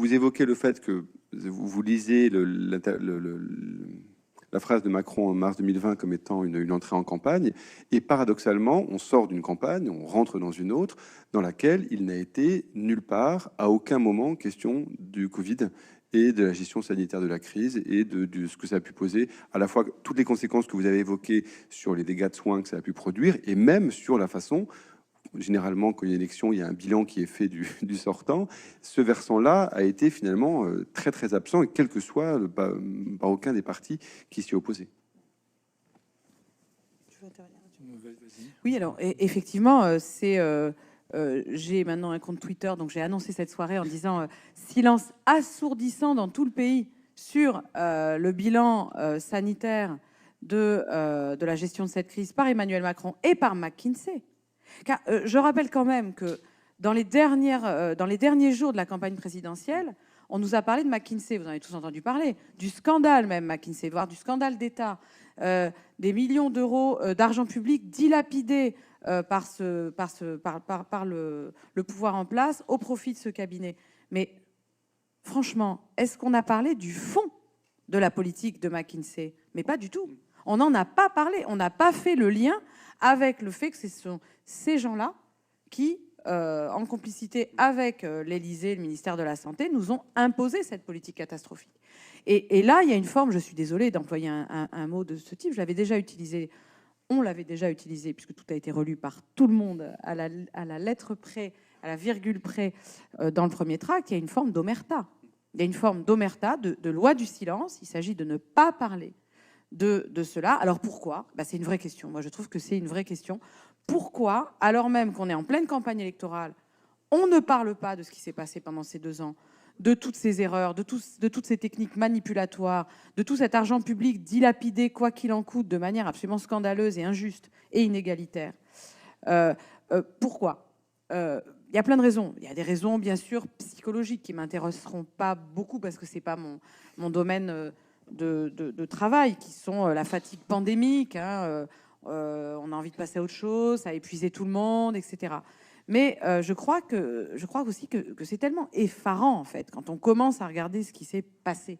vous évoquez le fait que vous lisez la phrase de Macron en mars 2020 comme étant une entrée en campagne, et paradoxalement, on sort d'une campagne, on rentre dans une autre, dans laquelle il n'a été nulle part, à aucun moment, question du Covid et de la gestion sanitaire de la crise et de ce que ça a pu poser, à la fois toutes les conséquences que vous avez évoquées sur les dégâts de soins que ça a pu produire, et même sur la façon, généralement, quand il y a une élection, il y a un bilan qui est fait du sortant. Ce versant-là a été finalement très très absent, et quel que soit par aucun des partis qui s'y opposaient. Oui, alors effectivement, j'ai maintenant un compte Twitter, donc j'ai annoncé cette soirée en disant silence assourdissant dans tout le pays sur le bilan sanitaire de la gestion de cette crise par Emmanuel Macron et par McKinsey. Car je rappelle quand même que dans les derniers jours de la campagne présidentielle, on nous a parlé de McKinsey, vous en avez tous entendu parler, du scandale même McKinsey, voire du scandale d'État, des millions d'euros d'argent public dilapidés par le pouvoir en place au profit de ce cabinet. Mais franchement, est-ce qu'on a parlé du fond de la politique de McKinsey? Mais pas du tout. On n'en a pas parlé. On n'a pas fait le lien avec le fait que ce sont ces gens-là qui, en complicité avec l'Élysée, le ministère de la Santé, nous ont imposé cette politique catastrophique. Et là, il y a une forme, je suis désolée d'employer un mot de ce type, je l'avais déjà utilisé, on l'avait déjà utilisé, puisque tout a été relu par tout le monde à la lettre près, à la virgule près dans le premier tract, il y a une forme d'omerta. Il y a une forme d'omerta, de loi du silence. Il s'agit de ne pas parler de cela. Alors pourquoi? C'est une vraie question. Moi, je trouve que c'est une vraie question. Pourquoi, alors même qu'on est en pleine campagne électorale, on ne parle pas de ce qui s'est passé pendant ces 2 ans, de toutes ces erreurs, de toutes ces techniques manipulatoires, de tout cet argent public dilapidé, quoi qu'il en coûte, de manière absolument scandaleuse et injuste et inégalitaire? Pourquoi? Il y a plein de raisons. Il y a des raisons, bien sûr, psychologiques qui ne m'intéresseront pas beaucoup parce que ce n'est pas mon domaine de travail, qui sont la fatigue pandémique, on a envie de passer à autre chose, ça a épuisé tout le monde, etc. Mais je crois aussi que c'est tellement effarant, en fait, quand on commence à regarder ce qui s'est passé.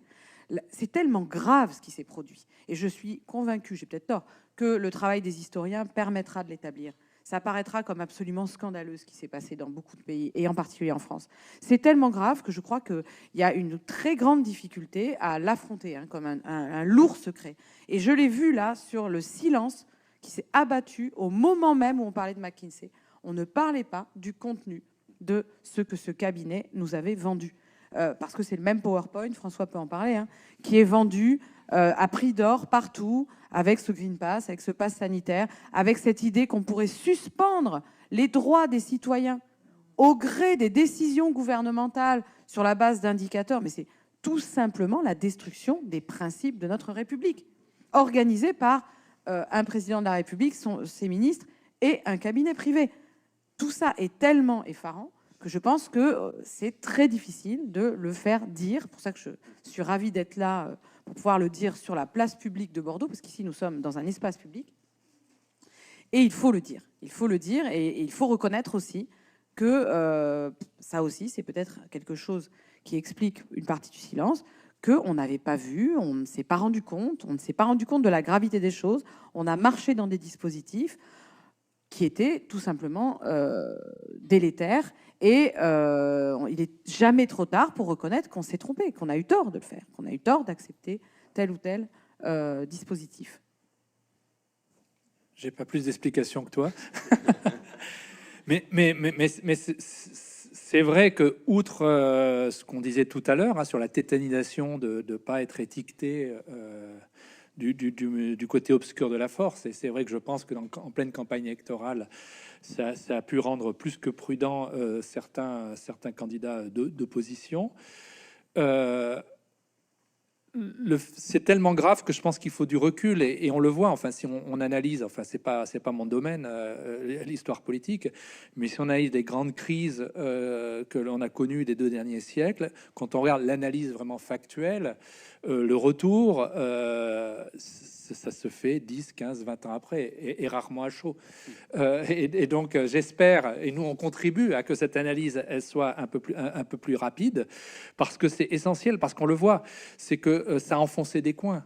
C'est tellement grave ce qui s'est produit. Et je suis convaincue, j'ai peut-être tort, que le travail des historiens permettra de l'établir. Ça paraîtra comme absolument scandaleux ce qui s'est passé dans beaucoup de pays, et en particulier en France. C'est tellement grave que je crois qu'il y a une très grande difficulté à l'affronter, comme un lourd secret. Et je l'ai vu là sur le silence qui s'est abattu au moment même où on parlait de McKinsey. On ne parlait pas du contenu de ce que ce cabinet nous avait vendu. Parce que c'est le même PowerPoint, François peut en parler, qui est vendu à prix d'or partout, avec ce Green Pass, avec ce pass sanitaire, avec cette idée qu'on pourrait suspendre les droits des citoyens au gré des décisions gouvernementales sur la base d'indicateurs. Mais c'est tout simplement la destruction des principes de notre République, organisée par un président de la République, ses ministres et un cabinet privé. Tout ça est tellement effarant que je pense que c'est très difficile de le faire dire. C'est pour ça que je suis ravie d'être là pour pouvoir le dire sur la place publique de Bordeaux, parce qu'ici, nous sommes dans un espace public. Et il faut le dire. Il faut le dire et il faut reconnaître aussi que ça aussi, c'est peut-être quelque chose qui explique une partie du silence, qu'on n'avait pas vu, on ne s'est pas rendu compte, on ne s'est pas rendu compte de la gravité des choses. On a marché dans des dispositifs qui étaient tout simplement délétères. Et il n'est jamais trop tard pour reconnaître qu'on s'est trompé, qu'on a eu tort de le faire, qu'on a eu tort d'accepter tel ou tel dispositif. J'ai pas plus d'explications que toi. mais c'est vrai que, outre ce qu'on disait tout à l'heure sur la tétanisation de ne pas être étiqueté du côté obscur de la force, et c'est vrai que je pense que en pleine campagne électorale, ça a pu rendre plus que prudent certains candidats d'opposition. c'est tellement grave que je pense qu'il faut du recul et on le voit. Enfin, si on analyse, enfin, c'est pas mon domaine, l'histoire politique, mais si on analyse des grandes crises que l'on a connues des 2 derniers siècles, quand on regarde l'analyse vraiment factuelle, le retour, ça se fait 10, 15, 20 ans après, et rarement à chaud. Et donc, j'espère, et nous, on contribue à que cette analyse, elle soit un peu plus rapide, parce que c'est essentiel, parce qu'on le voit, c'est que ça a enfoncé des coins.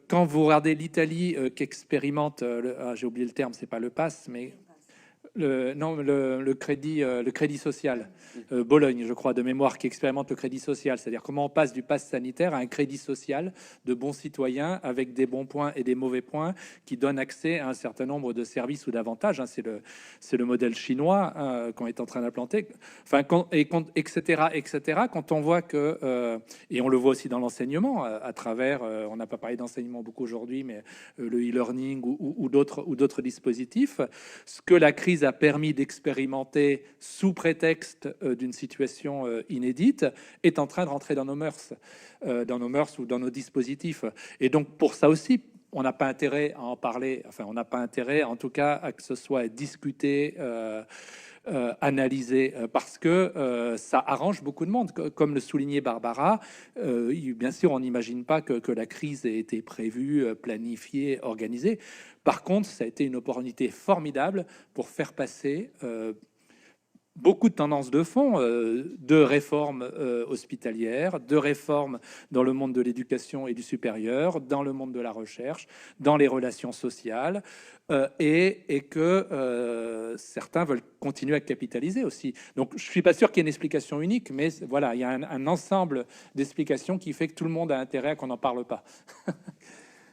Quand vous regardez l'Italie qui expérimente, j'ai oublié le terme, c'est pas le pass, mais le crédit social, Bologne, je crois, de mémoire, qui expérimente le crédit social, c'est-à-dire comment on passe du pass sanitaire à un crédit social de bons citoyens avec des bons points et des mauvais points qui donnent accès à un certain nombre de services ou d'avantages. C'est le modèle chinois qu'on est en train d'implanter. Enfin, etc., etc. Quand on voit que, et on le voit aussi dans l'enseignement, à travers, on n'a pas parlé d'enseignement beaucoup aujourd'hui, mais le e-learning ou d'autres dispositifs, ce que la crise a permis d'expérimenter sous prétexte d'une situation inédite est en train de rentrer dans nos mœurs ou dans nos dispositifs. Et donc pour ça aussi, on n'a pas intérêt à en parler. Enfin, on n'a pas intérêt, en tout cas, à que ce soit discuté. Analysé parce que ça arrange beaucoup de monde. Comme le soulignait Barbara, bien sûr, on n'imagine pas que la crise ait été prévue, planifiée, organisée. Par contre, ça a été une opportunité formidable pour faire passer beaucoup de tendances de fond, de réformes hospitalières, de réformes dans le monde de l'éducation et du supérieur, dans le monde de la recherche, dans les relations sociales, et que certains veulent continuer à capitaliser aussi. Donc, je ne suis pas sûr qu'il y ait une explication unique, mais voilà, il y a un ensemble d'explications qui fait que tout le monde a intérêt à qu'on n'en parle pas.